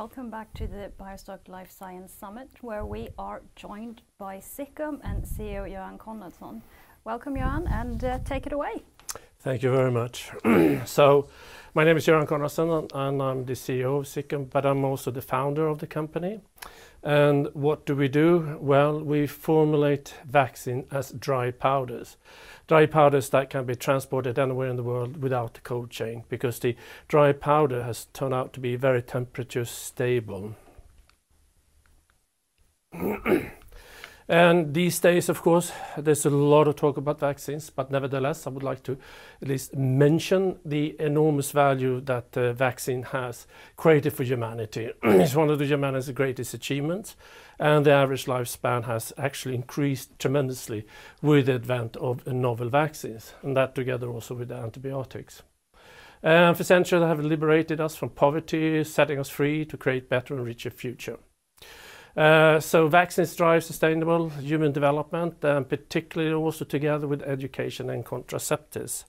Welcome back to the BioStock Life Science Summit, where we are joined by Ziccum and CEO Johan Konradsson. Welcome, Johan, and take it away. Thank you very much. So, my name is Johan Konradsson, and I'm the CEO of Ziccum, but I'm also the founder of the company. And what do we do? Well, we formulate vaccine as dry powders. Dry powders that can be transported anywhere in the world without the cold chain, because the dry powder has turned out to be very temperature stable. And these days, of course, there's a lot of talk about vaccines, but nevertheless, I would like to at least mention the enormous value that the vaccine has created for humanity. It's one of the humanity's greatest achievements, and the average lifespan has actually increased tremendously with the advent of novel vaccines, and that together also with the antibiotics. For centuries, they have liberated us from poverty, setting us free to create better and richer future. So vaccines drive sustainable human development, and particularly also together with education and contraceptives.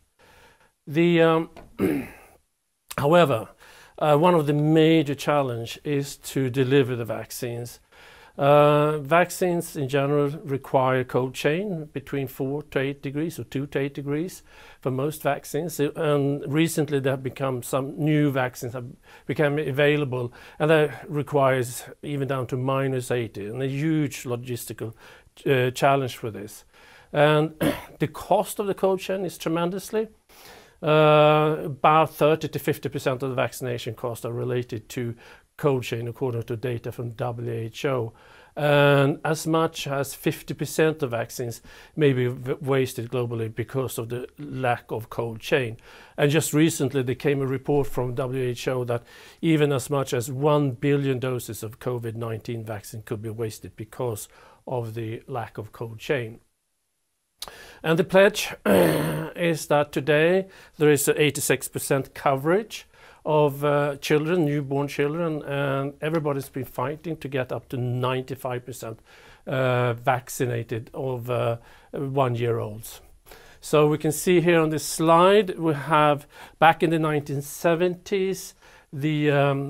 However, one of the major challenges is to deliver the vaccines. Vaccines in general require cold chain between 4 to 8 degrees or 2 to 8 degrees for most vaccines. And recently there have become some new vaccines have become available, and that requires even down to -80, and a huge logistical challenge for this. And the cost of the cold chain is tremendously. About 30 to 50% of the vaccination costs are related to cold chain, according to data from WHO, and as much as 50% of vaccines may be wasted globally because of the lack of cold chain. And just recently there came a report from WHO that even as much as 1 billion doses of COVID-19 vaccine could be wasted because of the lack of cold chain. And the pledge is that today there is 86% coverage of children, newborn children, and everybody's been fighting to get up to 95% vaccinated of 1-year-olds. So we can see here on this slide, we have back in the 1970s, the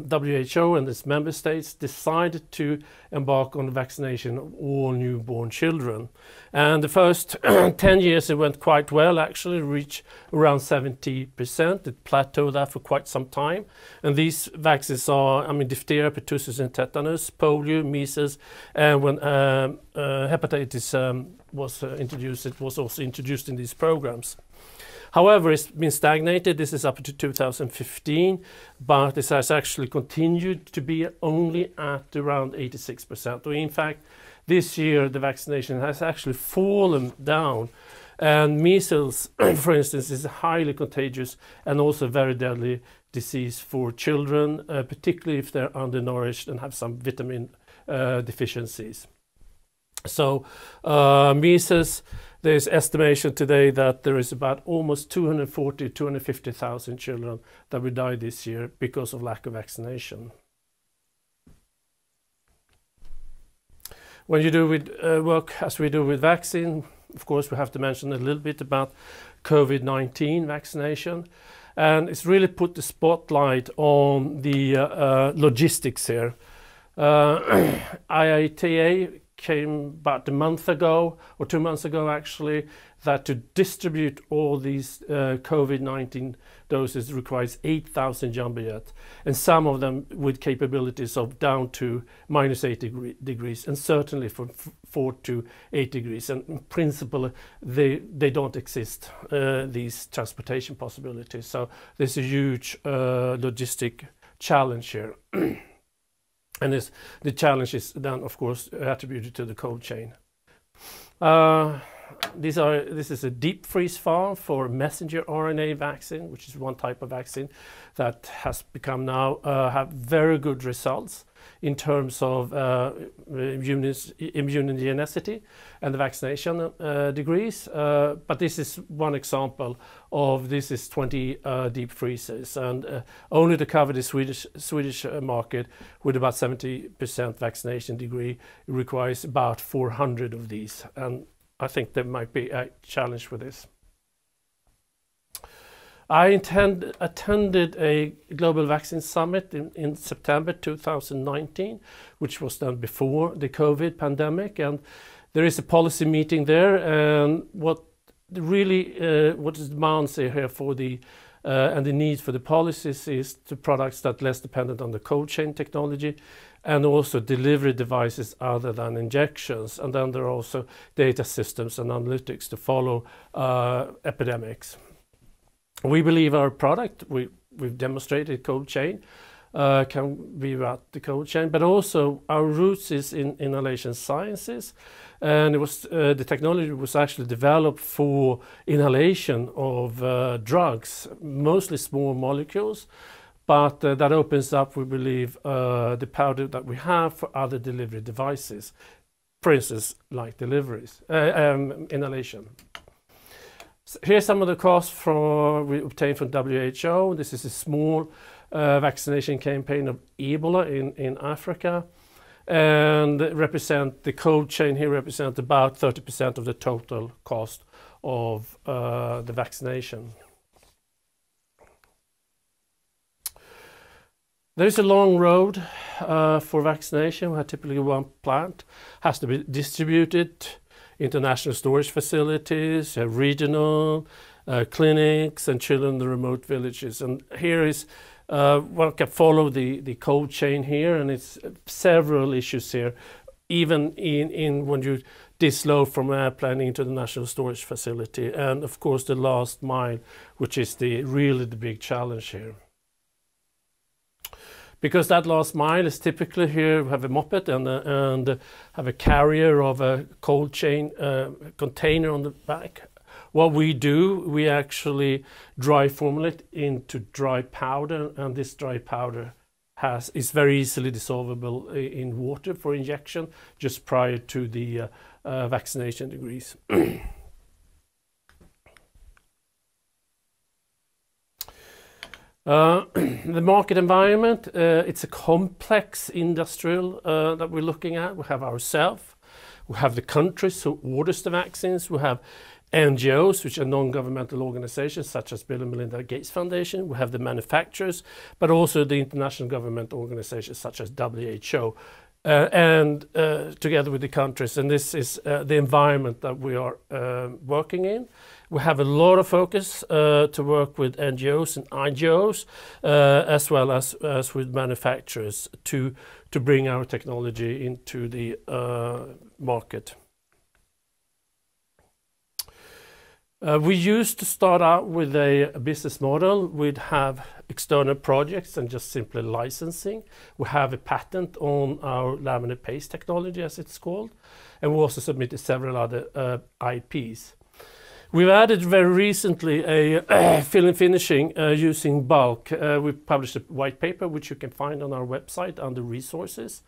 WHO and its member states decided to embark on the vaccination of all newborn children. And the first 10 years it went quite well, actually reached around 70%. It plateaued that for quite some time. And these vaccines are, diphtheria, pertussis and tetanus, polio, measles, and when hepatitis was introduced, it was also introduced in these programs. However, it's been stagnated. This is up to 2015, but this has actually continued to be only at around 86%. In fact, this year the vaccination has actually fallen down, and measles, for instance, is a highly contagious and also very deadly disease for children, particularly if they're undernourished and have some vitamin deficiencies. So measles, there's estimation today that there is about almost 240,000 to 250,000 children that will die this year because of lack of vaccination. When you do with work as we do with vaccine, of course we have to mention a little bit about COVID-19 vaccination, and it's really put the spotlight on the logistics here. IATA came about a month ago, or 2 months ago actually, that to distribute all these COVID-19 doses requires 8,000 jumbo jets, and some of them with capabilities of down to -8 degrees, and certainly from 4 to 8 degrees. And in principle, they don't exist, these transportation possibilities. So there's a huge logistic challenge here. And the challenge is then, of course, attributed to the cold chain. This is a deep freeze farm for messenger RNA vaccine, which is one type of vaccine that has become now have very good results in terms of immunogenicity and the vaccination degrees. But this is one example of this is 20 deep freezers, and only to cover the Swedish market with about 70% vaccination degree requires about 400 of these, and I think there might be a challenge with this. I attended a global vaccine summit in September 2019, which was done before the COVID pandemic, and there is a policy meeting there, and what is demands here for the and the need for the policies is to products that are less dependent on the cold chain technology, and also delivery devices other than injections. And then there are also data systems and analytics to follow epidemics. We believe our product, we've demonstrated cold chain, can be at the cold chain, but also our roots is in inhalation sciences, and it was the technology was actually developed for inhalation of drugs, mostly small molecules, but that opens up, we believe, the powder that we have for other delivery devices, for instance, like inhalation. So here's some of the costs we obtained from WHO. This is a small vaccination campaign of Ebola in Africa, and the cold chain here represent about 30% of the total cost of the vaccination. There is a long road for vaccination, where typically one plant has to be distributed, international storage facilities, regional clinics, and children in the remote villages. And here is one can follow the cold chain here, and it's several issues here, even in when you disload from airplane into the national storage facility, and of course the last mile, which is really the big challenge here. Because that last mile is typically here, we have a moped and have a carrier of a cold chain container on the back. What we do, we actually dry formulate into dry powder, and this dry powder is very easily dissolvable in water for injection just prior to the vaccination degrees. The market environment, it's a complex industrial that we're looking at. We have ourselves, we have the countries who orders the vaccines, we have NGOs, which are non-governmental organizations such as Bill and Melinda Gates Foundation, we have the manufacturers, but also the international government organizations such as WHO, and together with the countries. And this is the environment that we are working in. We have a lot of focus to work with NGOs and IGOs, as well as with manufacturers to bring our technology into the market. We used to start out with a business model. We'd have external projects and just simply licensing. We have a patent on our laminate paste technology, as it's called, and we also submitted several other IPs. We've added very recently a fill and finishing using bulk. We published a white paper, which you can find on our website under resources,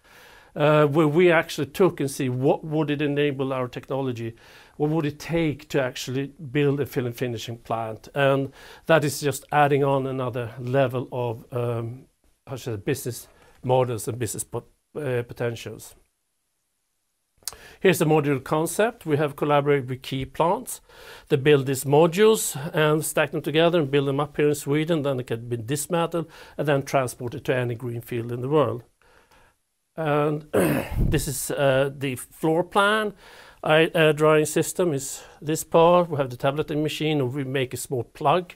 where we actually took and see what would it enable our technology, what would it take to actually build a fill and finishing plant, and that is just adding on another level of business models and business potentials. Here's the module concept. We have collaborated with key plants. They build these modules and stack them together and build them up here in Sweden. Then they can be dismantled and then transported to any green field in the world. And this is the floor plan. Air drying system is this part. We have the tableting machine, and we make a small plug,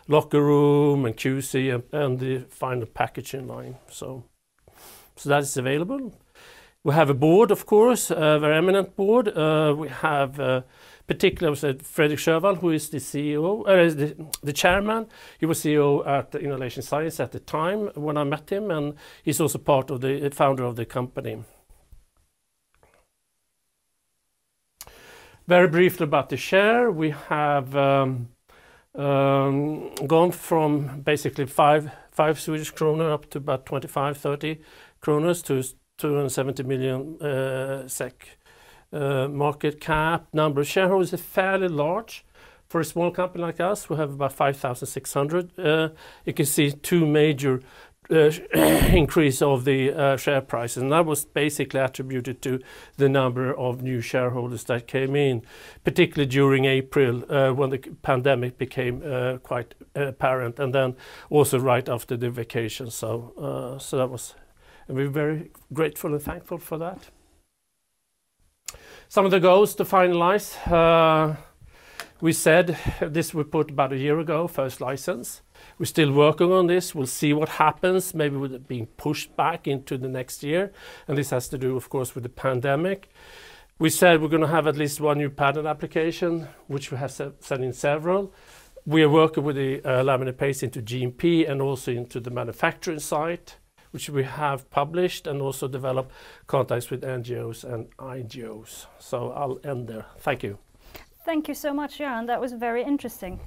locker room and QC, and the final packaging line. So that is available. We have a board, of course, a very eminent board. We have particularly Fredrik Sjöwall, who is the CEO, the chairman. He was CEO at Inhalation Science at the time when I met him, and he's also part of the founder of the company. Very briefly about the share, we have gone from basically 5 Swedish kronor up to about 25-30 kronor to 270 million SEK market cap. Number of shareholders is fairly large for a small company like us. We have about 5,600. You can see two major increase of the share price, and that was basically attributed to the number of new shareholders that came in, particularly during April when the pandemic became quite apparent, and then also right after the vacation. So that was, and we're very grateful and thankful for that. Some of the goals to finalize. We said this we put about a year ago, first license. We're still working on this. We'll see what happens, maybe with it being pushed back into the next year. And this has to do, of course, with the pandemic. We said we're going to have at least one new patent application, which we have sent in several. We are working with the laminate paste into GMP and also into the manufacturing site, which we have published, and also developed contacts with NGOs and IGOs. So I'll end there. Thank you. Thank you so much, Jan. That was very interesting.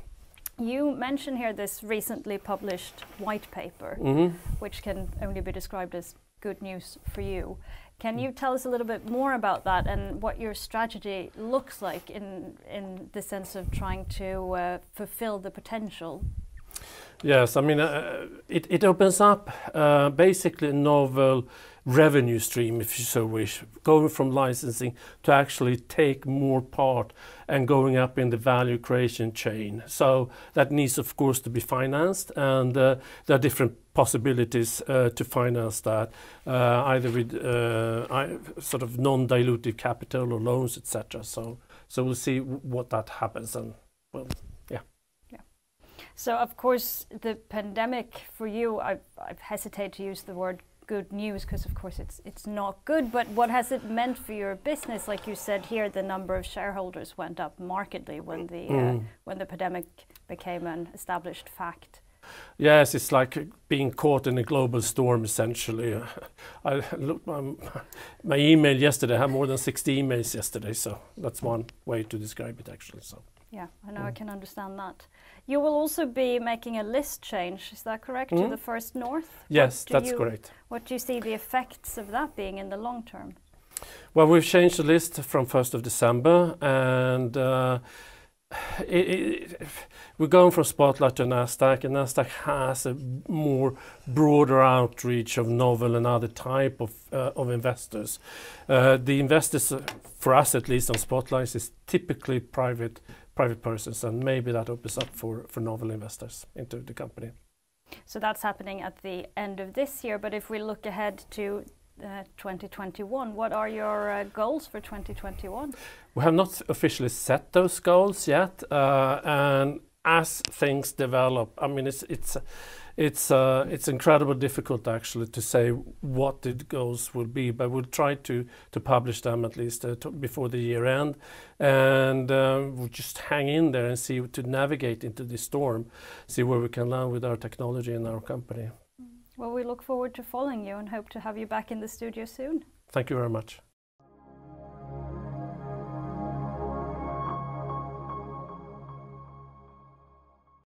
You mentioned here this recently published white paper, which can only be described as good news for you. Can you tell us a little bit more about that and what your strategy looks like in the sense of trying to fulfill the potential? Yes, I mean, it opens up basically a novel revenue stream, if you so wish, going from licensing to actually take more part and going up in the value creation chain. So that needs, of course, to be financed, and there are different possibilities to finance that, either with sort of non-dilutive capital or loans, etc. So we'll see what that happens, and well, yeah. So, of course, the pandemic for you, I've hesitated to use the word good news because, of course, it's not good. But what has it meant for your business? Like you said here, the number of shareholders went up markedly when the pandemic became an established fact. Yes, it's like being caught in a global storm, essentially. I looked my email yesterday. I had more than 60 emails yesterday, so that's one way to describe it, actually. So. Yeah, I know, I can understand that. You will also be making a list change, is that correct, to the First North? Yes, that's correct. What do you see the effects of that being in the long term? Well, we've changed the list from 1st of December, and we're going from Spotlight to Nasdaq, and Nasdaq has a more broader outreach of novel and other type of investors. The investors, for us at least on Spotlight, is typically private persons, and maybe that opens up for novel investors into the company. So that's happening at the end of this year, but if we look ahead to 2021, what are your goals for 2021? We have not officially set those goals yet, and as things develop, I mean, it's incredibly difficult actually to say what the goals will be, but we'll try to publish them at least before the year end, and we'll just hang in there and see to navigate into the storm, see where we can land with our technology and our company. Well, we look forward to following you and hope to have you back in the studio soon. Thank you very much.